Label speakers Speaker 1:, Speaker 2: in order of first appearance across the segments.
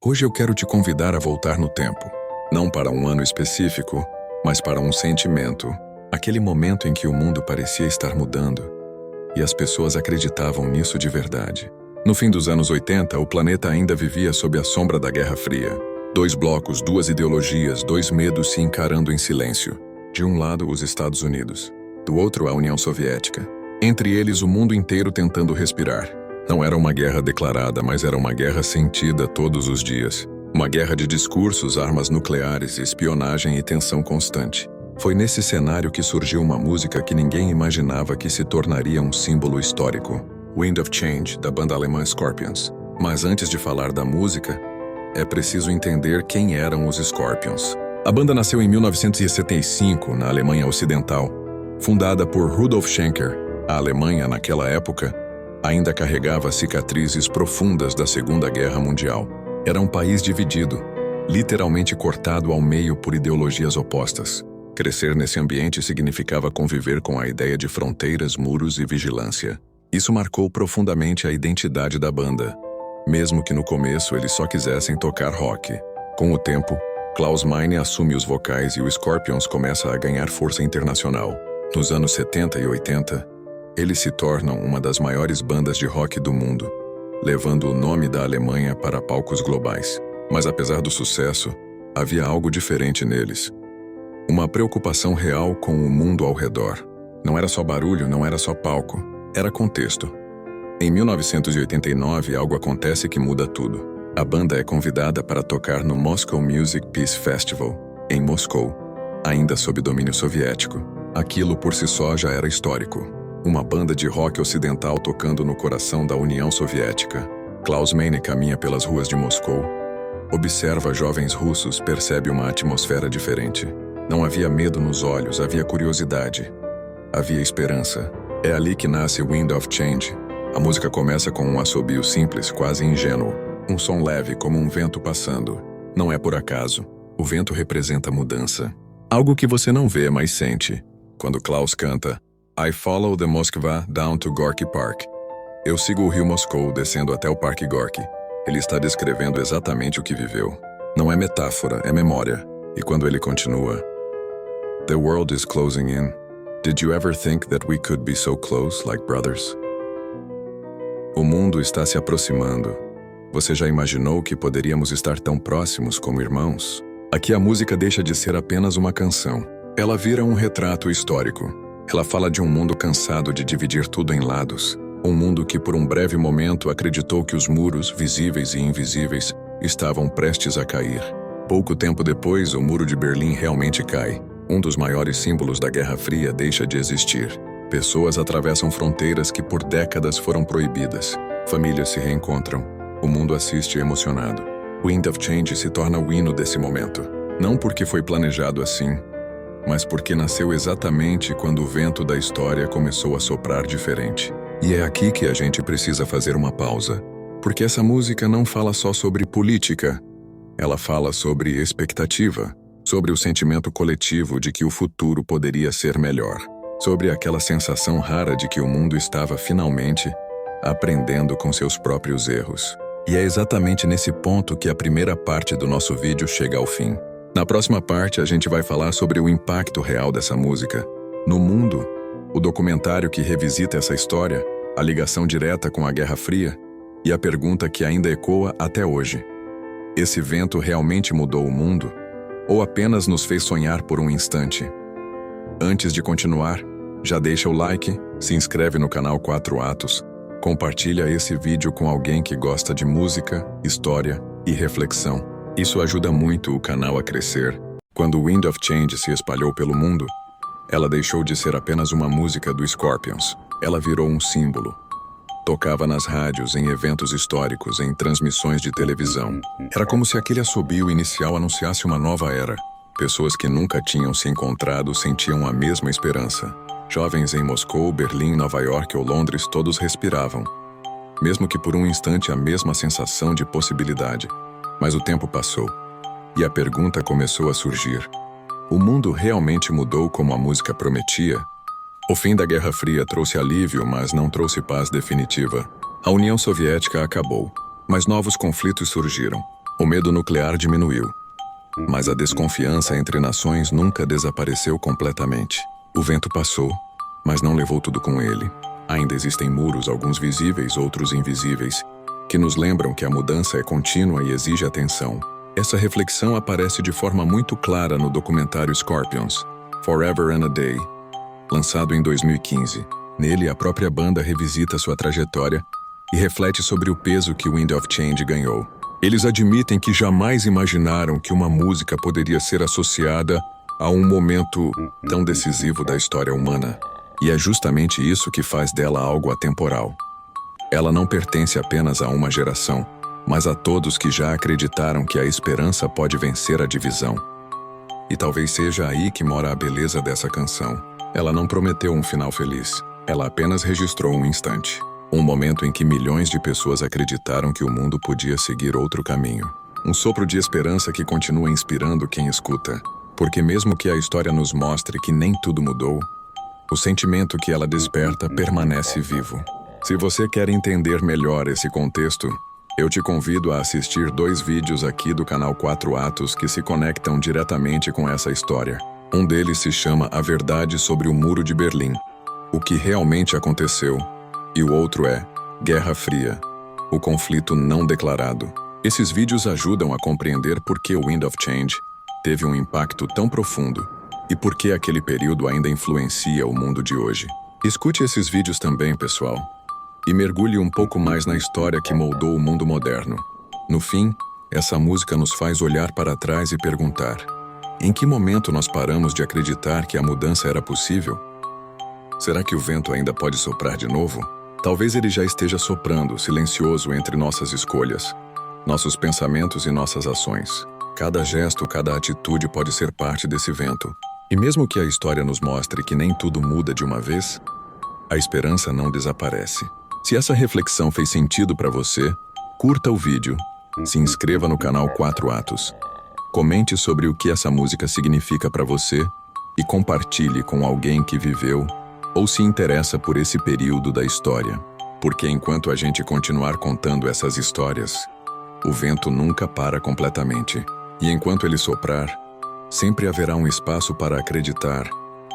Speaker 1: Hoje eu quero te convidar a voltar no tempo. Não para um ano específico, mas para um sentimento. Aquele momento em que o mundo parecia estar mudando e as pessoas acreditavam nisso de verdade. No fim dos anos 80, o planeta ainda vivia sob a sombra da Guerra Fria. Dois blocos, duas ideologias, dois medos se encarando em silêncio. De um lado, os Estados Unidos. Do outro, a União Soviética. Entre eles, o mundo inteiro tentando respirar. Não era uma guerra declarada, mas era uma guerra sentida todos os dias. Uma guerra de discursos, armas nucleares, espionagem e tensão constante. Foi nesse cenário que surgiu uma música que ninguém imaginava que se tornaria um símbolo histórico. Wind of Change, da banda alemã Scorpions. Mas antes de falar da música, é preciso entender quem eram os Scorpions. A banda nasceu em 1975, na Alemanha Ocidental. Fundada por Rudolf Schenker, a Alemanha, naquela época, ainda carregava cicatrizes profundas da Segunda Guerra Mundial. Era um país dividido, literalmente cortado ao meio por ideologias opostas. Crescer nesse ambiente significava conviver com a ideia de fronteiras, muros e vigilância. Isso marcou profundamente a identidade da banda, mesmo que no começo eles só quisessem tocar rock. Com o tempo, Klaus Meine assume os vocais e o Scorpions começa a ganhar força internacional. Nos anos 70 e 80, eles se tornam uma das maiores bandas de rock do mundo, levando o nome da Alemanha para palcos globais. Mas apesar do sucesso, havia algo diferente neles. Uma preocupação real com o mundo ao redor. Não era só barulho, não era só palco, era contexto. Em 1989, algo acontece que muda tudo. A banda é convidada para tocar no Moscow Music Peace Festival, em Moscou, ainda sob domínio soviético. Aquilo por si só já era histórico. Uma banda de rock ocidental tocando no coração da União Soviética. Klaus Meine caminha pelas ruas de Moscou. Observa jovens russos, percebe uma atmosfera diferente. Não havia medo nos olhos, havia curiosidade. Havia esperança. É ali que nasce Wind of Change. A música começa com um assobio simples, quase ingênuo. Um som leve, como um vento passando. Não é por acaso. O vento representa mudança. Algo que você não vê, mas sente. Quando Klaus canta I follow the Moskva down to Gorky Park. Eu sigo o rio Moscou descendo até o Parque Gorky. Ele está descrevendo exatamente o que viveu. Não é metáfora, é memória. E quando ele continua The world is closing in. Did you ever think that we could be so close like brothers? O mundo está se aproximando. Você já imaginou que poderíamos estar tão próximos como irmãos? Aqui a música deixa de ser apenas uma canção. Ela vira um retrato histórico. Ela fala de um mundo cansado de dividir tudo em lados. Um mundo que por um breve momento acreditou que os muros, visíveis e invisíveis, estavam prestes a cair. Pouco tempo depois, o Muro de Berlim realmente cai. Um dos maiores símbolos da Guerra Fria deixa de existir. Pessoas atravessam fronteiras que por décadas foram proibidas. Famílias se reencontram. O mundo assiste emocionado. Wind of Change se torna o hino desse momento. Não porque foi planejado assim, mas porque nasceu exatamente quando o vento da história começou a soprar diferente. E é aqui que a gente precisa fazer uma pausa. Porque essa música não fala só sobre política. Ela fala sobre expectativa. Sobre o sentimento coletivo de que o futuro poderia ser melhor. Sobre aquela sensação rara de que o mundo estava finalmente aprendendo com seus próprios erros. E é exatamente nesse ponto que a primeira parte do nosso vídeo chega ao fim. Na próxima parte, a gente vai falar sobre o impacto real dessa música no mundo, o documentário que revisita essa história, a ligação direta com a Guerra Fria e a pergunta que ainda ecoa até hoje. Esse vento realmente mudou o mundo ou apenas nos fez sonhar por um instante? Antes de continuar, já deixa o like, se inscreve no canal 4 Atos, compartilha esse vídeo com alguém que gosta de música, história e reflexão. Isso ajuda muito o canal a crescer. Quando Wind of Change se espalhou pelo mundo, ela deixou de ser apenas uma música do Scorpions. Ela virou um símbolo. Tocava nas rádios, em eventos históricos, em transmissões de televisão. Era como se aquele assobio inicial anunciasse uma nova era. Pessoas que nunca tinham se encontrado sentiam a mesma esperança. Jovens em Moscou, Berlim, Nova York ou Londres todos respiravam. Mesmo que por um instante a mesma sensação de possibilidade. Mas o tempo passou, e a pergunta começou a surgir. O mundo realmente mudou como a música prometia? O fim da Guerra Fria trouxe alívio, mas não trouxe paz definitiva. A União Soviética acabou, mas novos conflitos surgiram. O medo nuclear diminuiu, mas a desconfiança entre nações nunca desapareceu completamente. O vento passou, mas não levou tudo com ele. Ainda existem muros, alguns visíveis, outros invisíveis, que nos lembram que a mudança é contínua e exige atenção. Essa reflexão aparece de forma muito clara no documentário Scorpions, Forever and a Day, lançado em 2015. Nele, a própria banda revisita sua trajetória e reflete sobre o peso que Wind of Change ganhou. Eles admitem que jamais imaginaram que uma música poderia ser associada a um momento tão decisivo da história humana. E é justamente isso que faz dela algo atemporal. Ela não pertence apenas a uma geração, mas a todos que já acreditaram que a esperança pode vencer a divisão. E talvez seja aí que mora a beleza dessa canção. Ela não prometeu um final feliz. Ela apenas registrou um instante. Um momento em que milhões de pessoas acreditaram que o mundo podia seguir outro caminho. Um sopro de esperança que continua inspirando quem escuta. Porque mesmo que a história nos mostre que nem tudo mudou, o sentimento que ela desperta permanece vivo. Se você quer entender melhor esse contexto, eu te convido a assistir 2 vídeos aqui do canal 4 Atos que se conectam diretamente com essa história. Um deles se chama A Verdade sobre o Muro de Berlim, o que realmente aconteceu, e o outro é Guerra Fria, o conflito não declarado. Esses vídeos ajudam a compreender por que o Wind of Change teve um impacto tão profundo e por que aquele período ainda influencia o mundo de hoje. Escute esses vídeos também, pessoal, e mergulhe um pouco mais na história que moldou o mundo moderno. No fim, essa música nos faz olhar para trás e perguntar: em que momento nós paramos de acreditar que a mudança era possível? Será que o vento ainda pode soprar de novo? Talvez ele já esteja soprando, silencioso entre nossas escolhas, nossos pensamentos e nossas ações. Cada gesto, cada atitude pode ser parte desse vento. E mesmo que a história nos mostre que nem tudo muda de uma vez, a esperança não desaparece. Se essa reflexão fez sentido para você, curta o vídeo, se inscreva no canal 4 Atos, comente sobre o que essa música significa para você e compartilhe com alguém que viveu ou se interessa por esse período da história. Porque enquanto a gente continuar contando essas histórias, o vento nunca para completamente. E enquanto ele soprar, sempre haverá um espaço para acreditar,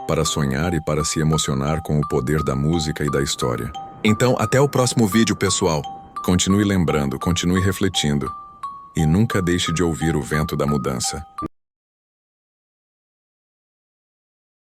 Speaker 1: para sonhar e para se emocionar com o poder da música e da história. Então, até o próximo vídeo, pessoal. Continue lembrando, continue refletindo. E nunca deixe de ouvir o vento da mudança.